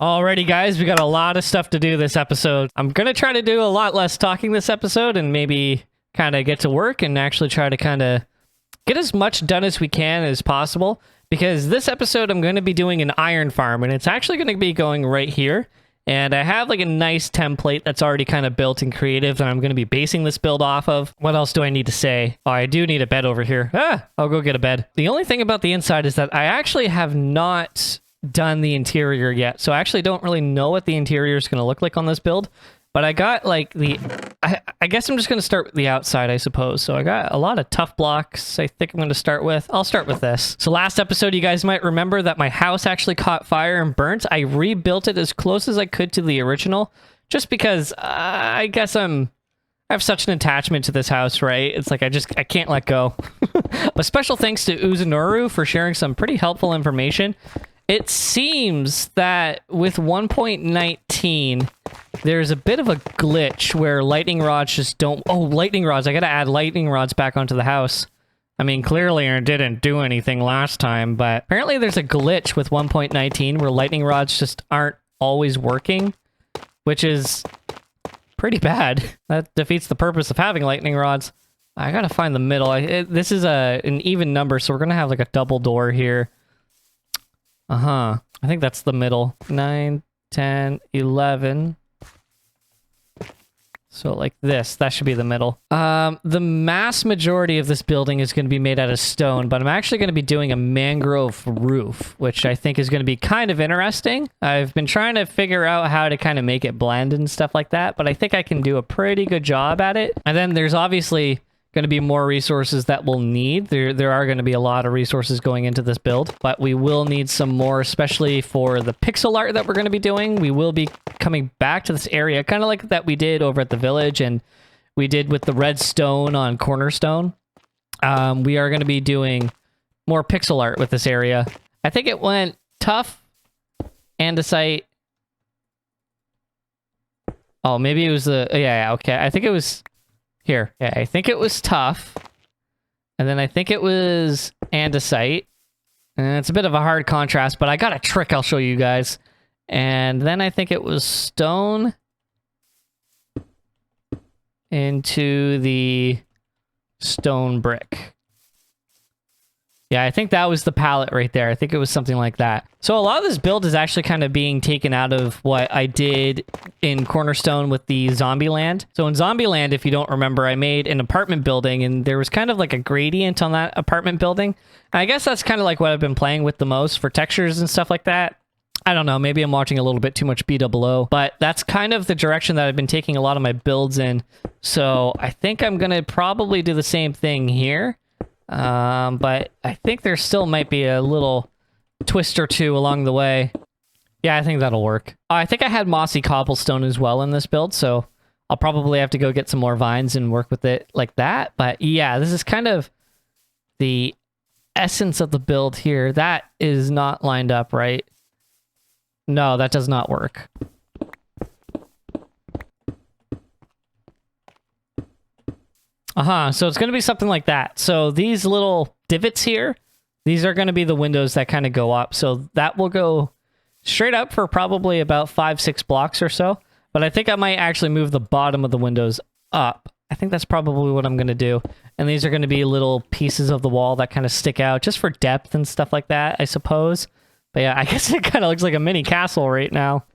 Alrighty, guys, we got a lot of stuff to do this episode. I'm gonna try to do a lot less talking this episode and maybe kind of get to work and actually try to kind of get as much done as we can as possible. Because this episode, I'm going to be doing an iron farm, and it's actually going to be going right here. And I have like a nice template that's already kind of built and creative that I'm going to be basing this build off of. What else do I need to say? Oh, I do need a bed over here. I'll go get a bed. The only thing about the inside is that I actually have not done the interior yet. So I actually don't really know what the interior is going to look like on this build. But I got like I guess I'm just going to start with the outside, I suppose. So I got a lot of tough blocks I think I'm going to start with. I'll start with this. So last episode, you guys might remember that my house actually caught fire and burnt. I rebuilt it as close as I could to the original, just because I guess I have such an attachment to this house, right? It's like I can't let go. A special thanks to Uzunoru for sharing some pretty helpful information. It seems that with 1.19, there's a bit of a glitch where lightning rods just don't... Oh, lightning rods. I gotta add lightning rods back onto the house. I mean, clearly I didn't do anything last time, but apparently there's a glitch with 1.19 where lightning rods just aren't always working, which is pretty bad. That defeats the purpose of having lightning rods. I gotta find the middle. This is an even number, so we're gonna have like a double door here. I think that's the middle. 9, 10, 11. So like this, that should be the middle. The mass majority of this building is going to be made out of stone, but I'm actually going to be doing a mangrove roof, which I think is going to be kind of interesting. I've been trying to figure out how to kind of make it blend and stuff like that, but I think I can do a pretty good job at it. And then there's obviously going to be more resources that we'll need. There are going to be a lot of resources going into this build, but we will need some more, especially for the pixel art that we're going to be doing. We will be coming back to this area, kind of like that we did over at the village and we did with the red stone on Cornerstone. We are going to be doing more pixel art with this area. I think it went tough, andesite. Oh, maybe it was the... Yeah, okay. I think it was... Here, yeah, I think it was tough. And then I think it was andesite. And it's a bit of a hard contrast, but I got a trick I'll show you guys. And then I think it was stone into the stone brick. Yeah, I think that was the palette right there. I think it was something like that. So a lot of this build is actually kind of being taken out of what I did in Cornerstone with the Zombieland. So in Zombieland, if you don't remember, I made an apartment building and there was kind of like a gradient on that apartment building. And I guess that's kind of like what I've been playing with the most for textures and stuff like that. I don't know, maybe I'm watching a little bit too much BOO, but that's kind of the direction that I've been taking a lot of my builds in. So I think I'm going to probably do the same thing here. But I think there still might be a little twist or two along the way. Yeah, I think that'll work. I think I had mossy cobblestone as well in this build, so I'll probably have to go get some more vines and work with it like that. But yeah, this is kind of the essence of the build here. That is not lined up right. No, that does not work. So it's going to be something like that. So these little divots here, these are going to be the windows that kind of go up. So that will go straight up for probably about 5-6 blocks or so. But I think I might actually move the bottom of the windows up. I think that's probably what I'm going to do. And these are going to be little pieces of the wall that kind of stick out just for depth and stuff like that, I suppose. But yeah, I guess it kind of looks like a mini castle right now.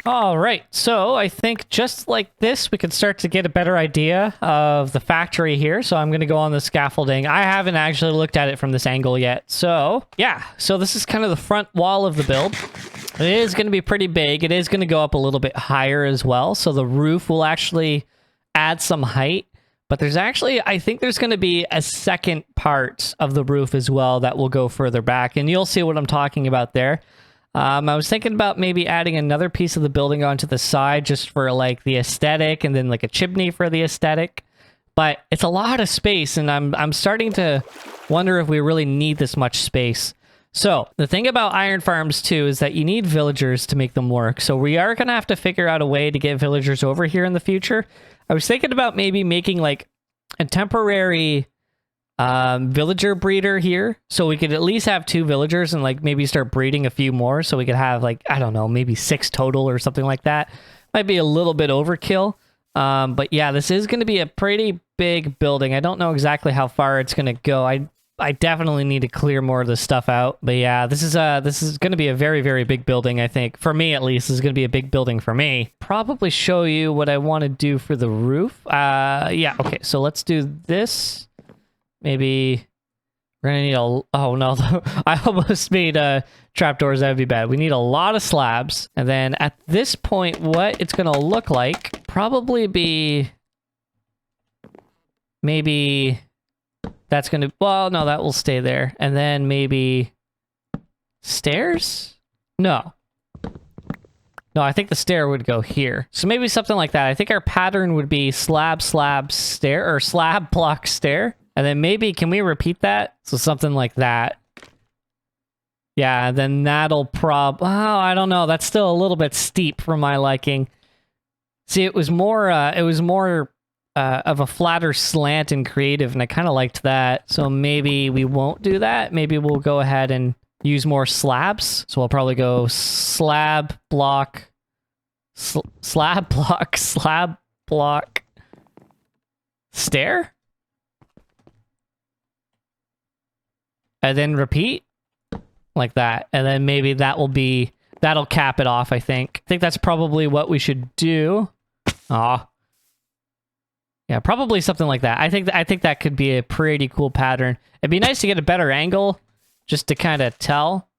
All right, so I think just like this, we can start to get a better idea of the factory here. So I'm going to go on the scaffolding. I haven't actually looked at it from this angle yet. So yeah, so this is kind of the front wall of the build. It is going to be pretty big. It is going to go up a little bit higher as well. So the roof will actually add some height. But there's actually, I think there's going to be a second part of the roof as well that will go further back. And you'll see what I'm talking about there. I was thinking about maybe adding another piece of the building onto the side just for like the aesthetic and then like a chimney for the aesthetic. But it's a lot of space and I'm starting to wonder if we really need this much space. So the thing about iron farms too is that you need villagers to make them work. So we are going to have to figure out a way to get villagers over here in the future. I was thinking about maybe making like a temporary villager breeder here. So we could at least have 2 villagers and like maybe start breeding a few more. So we could have like, I don't know, maybe 6 total or something like that. Might be a little bit overkill. But yeah, this is going to be a pretty big building. I don't know exactly how far it's going to go. I definitely need to clear more of this stuff out. But yeah, this is going to be a very, very big building, I think. For me, at least, this is going to be a big building for me. Probably show you what I want to do for the roof. Yeah, okay, so let's do this. Maybe we're going to need a... Oh, no. I almost made trapdoors. That would be bad. We need a lot of slabs. And then at this point, what it's going to look like probably be... Maybe... That's going to... Well, no, that will stay there. And then maybe... Stairs? No. No, I think the stair would go here. So maybe something like that. I think our pattern would be slab, slab, stair, or slab, block, stair. And then maybe, can we repeat that? So something like that. Yeah, then that'll oh, I don't know. That's still a little bit steep for my liking. See, it was more of a flatter slant and creative, and I kind of liked that. So maybe we won't do that. Maybe we'll go ahead and use more slabs. So I'll probably go slab, block, slab, block, slab, block, stair? And then repeat? Like that. And then maybe that'll cap it off, I think. I think that's probably what we should do. Aw. Yeah, probably something like that. I think that could be a pretty cool pattern. It'd be nice to get a better angle, just to kind of tell.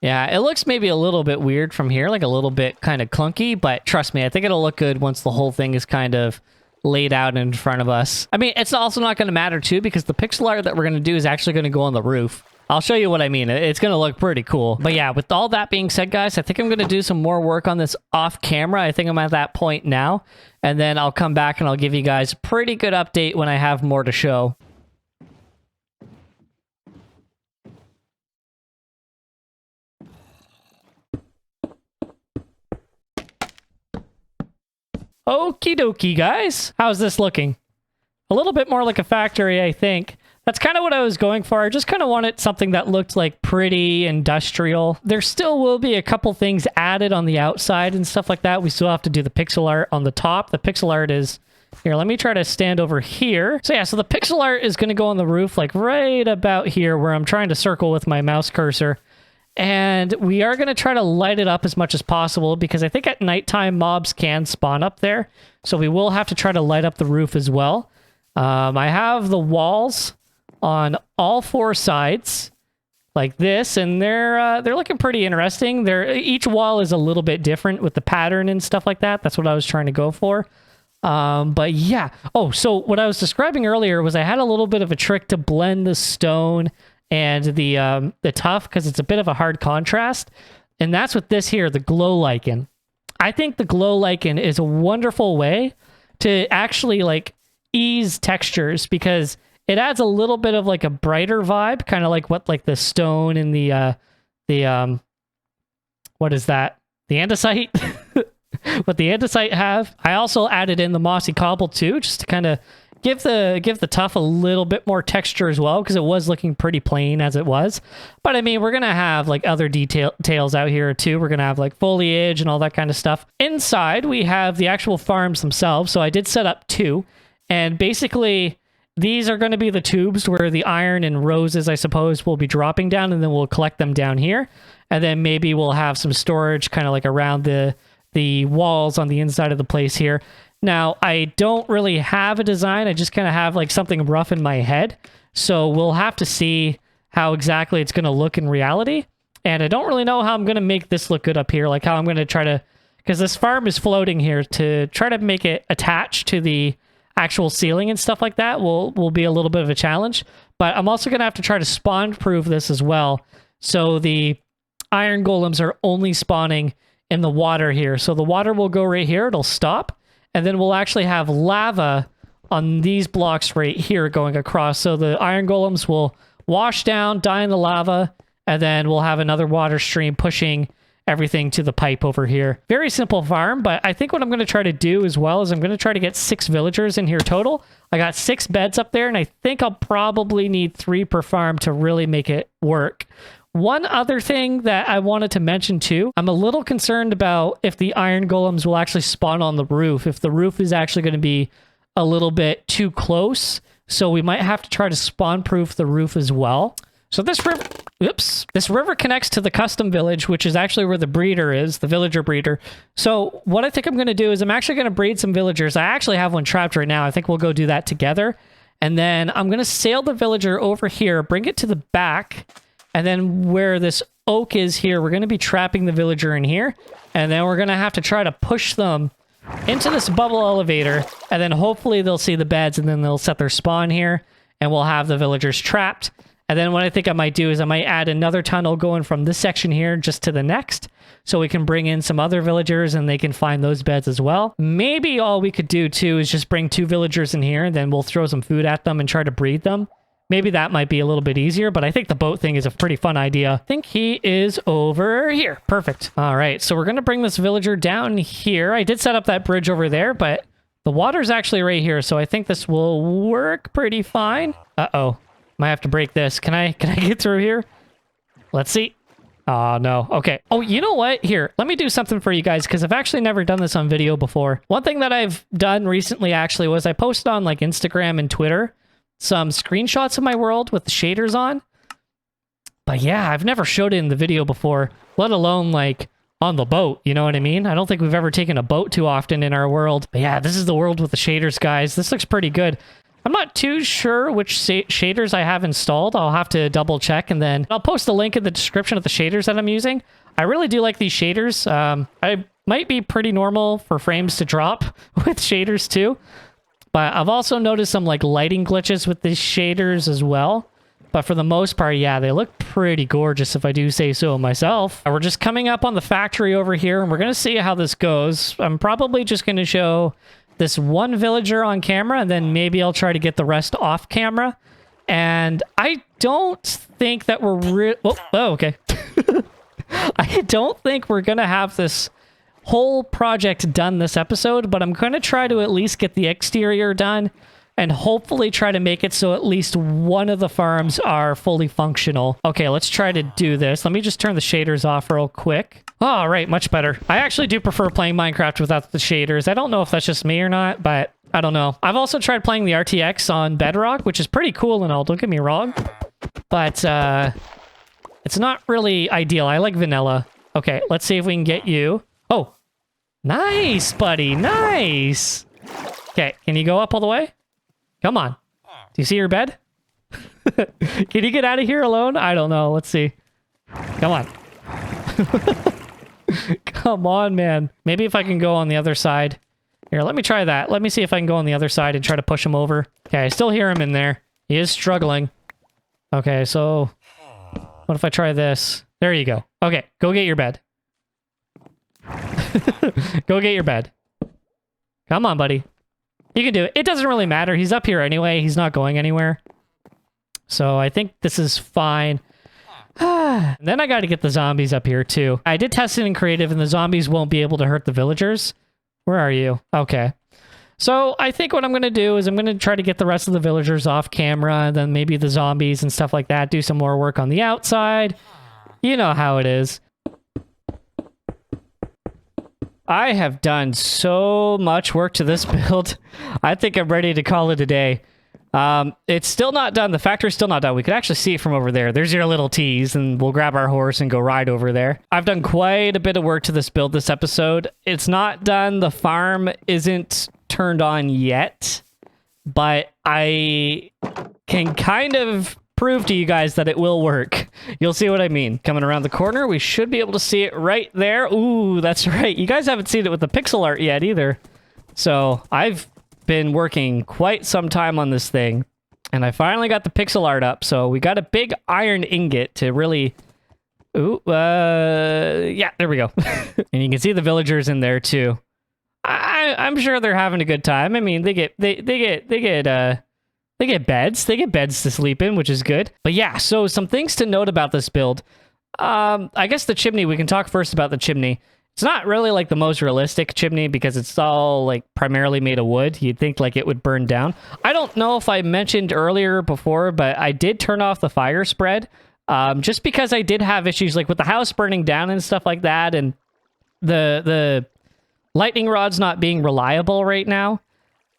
Yeah, it looks maybe a little bit weird from here, like a little bit kind of clunky, but trust me, I think it'll look good once the whole thing is kind of laid out in front of us. I mean, it's also not going to matter too, because the pixel art that we're going to do is actually going to go on the roof. I'll show you what I mean. It's going to look pretty cool. But yeah, with all that being said, guys, I think I'm going to do some more work on this off camera. I think I'm at that point now. And then I'll come back and I'll give you guys a pretty good update when I have more to show. Okie dokie, guys. How's this looking? A little bit more like a factory, I think. That's kind of what I was going for. I just kind of wanted something that looked like pretty industrial. There still will be a couple things added on the outside and stuff like that. We still have to do the pixel art on the top. The pixel art is... Here, let me try to stand over here. So yeah, so the pixel art is going to go on the roof, like right about here where I'm trying to circle with my mouse cursor. And we are going to try to light it up as much as possible because I think at nighttime mobs can spawn up there. So we will have to try to light up the roof as well. I have the walls on all 4 sides like this, and they're looking pretty interesting. Each wall is a little bit different with the pattern and stuff like that. That's what I was trying to go for. But yeah. Oh, so what I was describing earlier was I had a little bit of a trick to blend the stone and the tuff because it's a bit of a hard contrast. And that's with this here, the glow lichen. I think the glow lichen is a wonderful way to actually like ease textures because it adds a little bit of like a brighter vibe, kind of like what like the stone and the what is that? The andesite? What the andesite have. I also added in the mossy cobble too, just to kind of give the tuff a little bit more texture as well, because it was looking pretty plain as it was. But I mean, we're gonna have like other details out here too. We're gonna have like foliage and all that kind of stuff. Inside, we have the actual farms themselves. So I did set up 2, and basically these are going to be the tubes where the iron and roses, I suppose, will be dropping down, and then we'll collect them down here. And then maybe we'll have some storage kind of like around the walls on the inside of the place here. Now, I don't really have a design. I just kind of have like something rough in my head. So we'll have to see how exactly it's going to look in reality. And I don't really know how I'm going to make this look good up here. Like how I'm going to try to... Because this farm is floating here, to try to make it attach to the actual ceiling and stuff like that will be a little bit of a challenge. But I'm also going to have to try to spawn-proof this as well. So the iron golems are only spawning in the water here. So the water will go right here. It'll stop. And then we'll actually have lava on these blocks right here going across. So the iron golems will wash down, die in the lava, and then we'll have another water stream pushing everything to the pipe over here. Very simple farm, but I think what I'm going to try to do as well is I'm going to try to get 6 villagers in here total. I got 6 beds up there, and I think I'll probably need 3 per farm to really make it work. One other thing that I wanted to mention too, I'm a little concerned about if the iron golems will actually spawn on the roof, if the roof is actually going to be a little bit too close. So we might have to try to spawn proof the roof as well. So this river, this river connects to the custom village, which is actually where the breeder is, the villager breeder. So what I think I'm going to do is I'm actually going to breed some villagers. I actually have one trapped right now. I think we'll go do that together. And then I'm going to sail the villager over here, bring it to the back. And then where this oak is here, we're going to be trapping the villager in here. And then we're going to have to try to push them into this bubble elevator. And then hopefully they'll see the beds and then they'll set their spawn here. And we'll have the villagers trapped. And then what I think I might do is I might add another tunnel going from this section here just to the next. So we can bring in some other villagers and they can find those beds as well. Maybe all we could do too is just bring 2 villagers in here and then we'll throw some food at them and try to breed them. Maybe that might be a little bit easier, but I think the boat thing is a pretty fun idea. I think he is over here. Perfect. All right, so we're going to bring this villager down here. I did set up that bridge over there, but the water's actually right here, so I think this will work pretty fine. Uh-oh. Might have to break this. Can I get through here? Let's see. Oh, no. Okay. Oh, you know what? Here, let me do something for you guys, because I've actually never done this on video before. One thing that I've done recently, actually, was I posted on, like, Instagram and Twitter some screenshots of my world with the shaders on. But yeah, I've never showed it in the video before, let alone, like, on the boat. You know what I mean? I don't think we've ever taken a boat too often in our world. But yeah, this is the world with the shaders, guys. This looks pretty good. I'm not too sure which shaders I have installed. I'll have to double check, and then I'll post a link in the description of the shaders that I'm using. I really do like these shaders. I might be pretty normal for frames to drop with shaders too, but I've also noticed some like lighting glitches with these shaders as well. But for the most part, yeah, they look pretty gorgeous if I do say so myself. We're just coming up on the factory over here, and we're going to see how this goes. I'm probably just going to show this one villager on camera, and then maybe I'll try to get the rest off camera. And I don't think that we're okay. I don't think we're gonna have this whole project done this episode, but I'm gonna try to at least get the exterior done and hopefully try to make it so at least one of the farms are fully functional. Okay, let's try to do this. Let me just turn the shaders off real quick. All right, much better. I actually do prefer playing Minecraft without the shaders. I don't know if that's just me or not, but I don't know. I've also tried playing the RTX on Bedrock, which is pretty cool and all, don't get me wrong. But it's not really ideal. I like vanilla. Okay, let's see if we can get you. Oh, nice, buddy, nice. Okay, can you go up all the way? Come on. Do you see your bed? Can you get out of here alone? I don't know. Let's see. Come on. Come on, man. Maybe if I can go on the other side. Here, let me try that. Let me see if I can go on the other side and try to push him over. Okay, I still hear him in there. He is struggling. Okay, so what if I try this? There you go. Okay, go get your bed. Go get your bed. Come on, buddy. You can do it. It doesn't really matter. He's up here anyway. He's not going anywhere. So I think this is fine. Then I got to get the zombies up here too. I did test it in creative and the zombies won't be able to hurt the villagers. Where are you? Okay. So I think what I'm going to do is I'm going to try to get the rest of the villagers off camera, and then maybe the zombies and stuff like that, do some more work on the outside. You know how it is. I have done so much work to this build. I think I'm ready to call it a day. It's still not done. The factory's still not done. We could actually see it from over there. There's your little tease, and we'll grab our horse and go ride over there. I've done quite a bit of work to this build this episode. It's not done. The farm isn't turned on yet, but I can kind of prove to you guys that it will work. You'll see what I mean. Coming around the corner, we should be able to see it right there. Ooh, that's right. You guys haven't seen it with the pixel art yet either. So I've been working quite some time on this thing, and I finally got the pixel art up. So we got a big iron ingot to really... Ooh, yeah, there we go. And you can see the villagers in there too. I'm sure they're having a good time. I mean, they get beds. They get beds to sleep in, which is good. But yeah, so some things to note about this build. I guess the chimney, we can talk first about the chimney. It's not really like the most realistic chimney because it's all like primarily made of wood. You'd think like it would burn down. I don't know if I mentioned earlier before, but I did turn off the fire spread just because I did have issues like with the house burning down and stuff like that, and the lightning rod's not being reliable right now.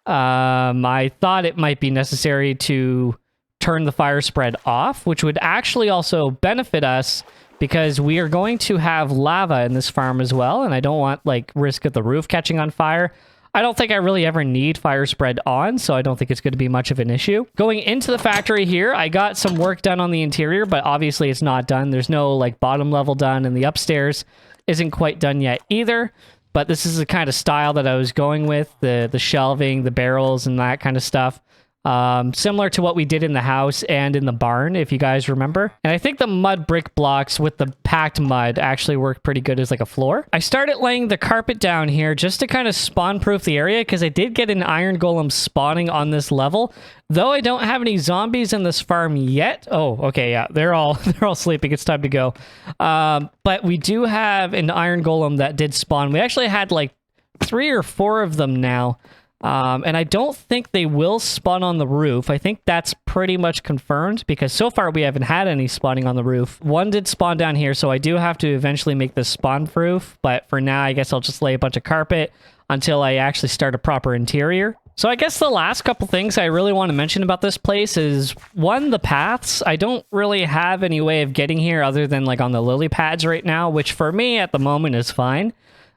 I thought it might be necessary to turn the fire spread off, which would actually also benefit us because we are going to have lava in this farm as well, and I don't want like risk of the roof catching on fire. I don't think I really ever need fire spread on, so I don't think it's going to be much of an issue. Going into the factory here, I got some work done on the interior, but obviously it's not done. There's no like bottom level done, and the upstairs isn't quite done yet either. But this is the kind of style that I was going with, the shelving, the barrels, and that kind of stuff. Similar to what we did in the house and in the barn, if you guys remember. And I think the mud brick blocks with the packed mud actually work pretty good as like a floor. I started laying the carpet down here just to kind of spawn proof the area because I did get an iron golem spawning on this level. Though I don't have any zombies in this farm yet. Oh, okay, yeah, they're all sleeping. It's time to go. But we do have an iron golem that did spawn. We actually had like 3 or 4 of them now. And I don't think they will spawn on the roof. I think that's pretty much confirmed because so far we haven't had any spawning on the roof. One did spawn down here, so I do have to eventually make this spawn proof. But for now, I guess I'll just lay a bunch of carpet until I actually start a proper interior. So I guess the last couple things I really want to mention about this place is, one, the paths. I don't really have any way of getting here other than like on the lily pads right now, which for me at the moment is fine.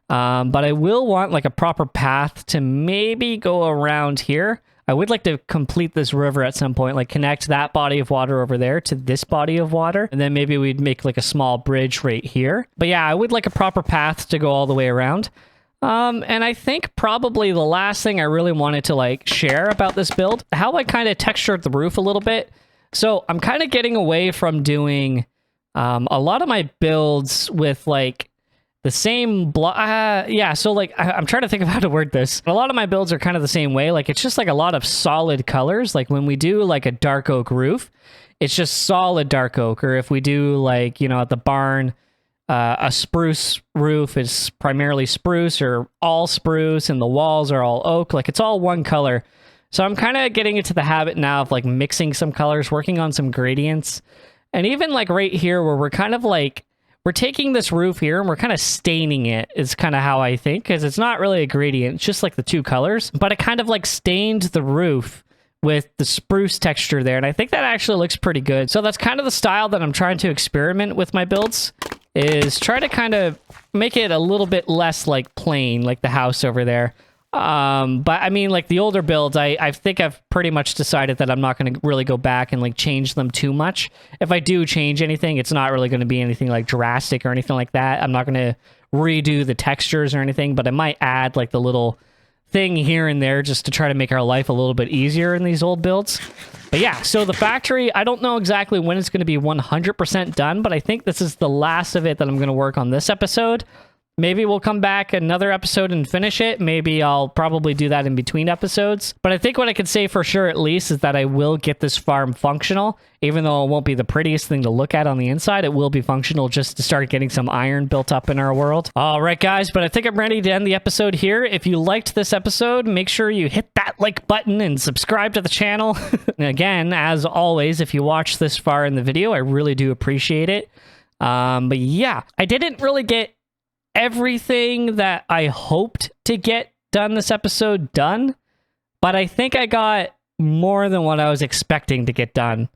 But I will want like a proper path to maybe go around here. I would like to complete this river at some point, like connect that body of water over there to this body of water. And then maybe we'd make like a small bridge right here. But yeah, I would like a proper path to go all the way around. And I think probably the last thing I really wanted to like share about this build, how I kind of textured the roof a little bit. So I'm kind of getting away from doing a lot of my builds with like the same block. Yeah, so like I'm trying to think of how to word this. A lot of my builds are kind of the same way. Like it's just like a lot of solid colors. Like when we do like a dark oak roof, it's just solid dark oak. Or if we do like, you know, at the barn, a spruce roof is primarily spruce or all spruce, and the walls are all oak. Like it's all one color. So I'm kind of getting into the habit now of like mixing some colors, working on some gradients. And even like right here where we're kind of like, we're taking this roof here and we're kind of staining it is kind of how I think, because it's not really a gradient. It's just like the 2 colors, but it kind of like stained the roof with the spruce texture there. And I think that actually looks pretty good. So that's kind of the style that I'm trying to experiment with my builds, is try to kind of make it a little bit less like plain, like the house over there. But I mean, like the older builds, I think I've pretty much decided that I'm not going to really go back and like change them too much. If I do change anything, it's not really going to be anything like drastic or anything like that. I'm not going to redo the textures or anything, but I might add like the little thing here and there just to try to make our life a little bit easier in these old builds. But yeah, so the factory, I don't know exactly when it's going to be 100% done, but I think this is the last of it that I'm going to work on this episode. Maybe we'll come back another episode and finish it. Maybe I'll probably do that in between episodes. But I think what I can say for sure, at least, is that I will get this farm functional. Even though it won't be the prettiest thing to look at on the inside, it will be functional just to start getting some iron built up in our world. All right, guys, but I think I'm ready to end the episode here. If you liked this episode, make sure you hit that like button and subscribe to the channel. And again, as always, if you watch this far in the video, I really do appreciate it. But yeah, I didn't really get everything that I hoped to get done this episode done, but I think I got more than what I was expecting to get done,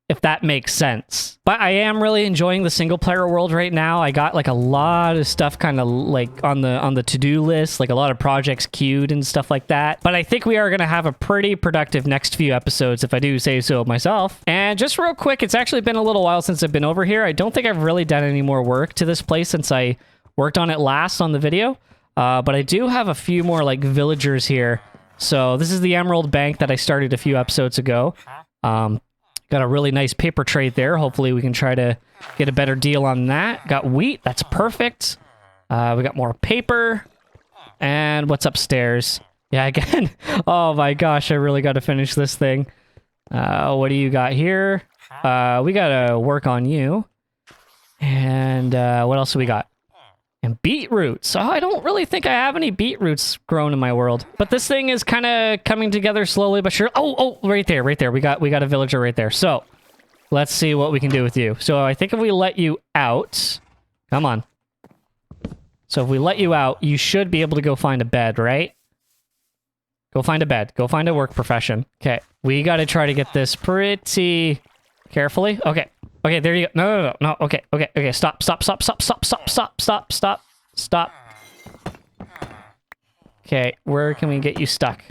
if that makes sense. But I am really enjoying the single player world right now. I got like a lot of stuff kind of like on the to-do list, like a lot of projects queued and stuff like that. But I think we are going to have a pretty productive next few episodes, if I do say so myself. And just real quick, it's actually been a little while since I've been over here. I don't think I've really done any more work to this place since I worked on it last on the video, but I do have a few more like villagers here. So this is the Emerald Bank that I started a few episodes ago. Got a really nice paper trade there. Hopefully we can try to get a better deal on that. Got wheat. That's perfect. We got more paper. And what's upstairs? Yeah, again. Oh my gosh, I really got to finish this thing. What do you got here? We got to work on you. And what else do we got? And beetroots. So I don't really think I have any beetroots grown in my world. But this thing is kind of coming together slowly but sure. Oh, right there, right there. We got a villager right there. So let's see what we can do with you. So I think if we let you out, come on. So if we let you out, you should be able to go find a bed, right? Go find a bed. Go find a work profession. Okay, we got to try to get this pretty carefully. Okay. Okay, there you go. No. Okay. Stop. Okay, where can we get you stuck?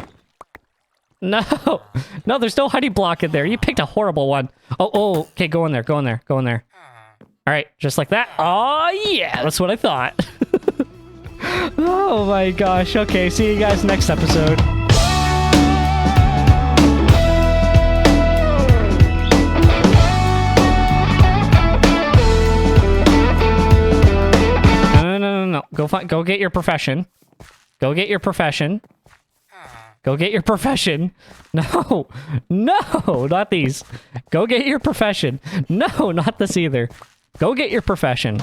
No, there's no honey block in there. You picked a horrible one. Oh, okay, go in there. All right, just like that. Oh, yeah, that's what I thought. Oh my gosh. Okay, see you guys next episode. No. Go get your profession. Go get your profession. No, not these. Go get your profession. No, not this either. Go get your profession.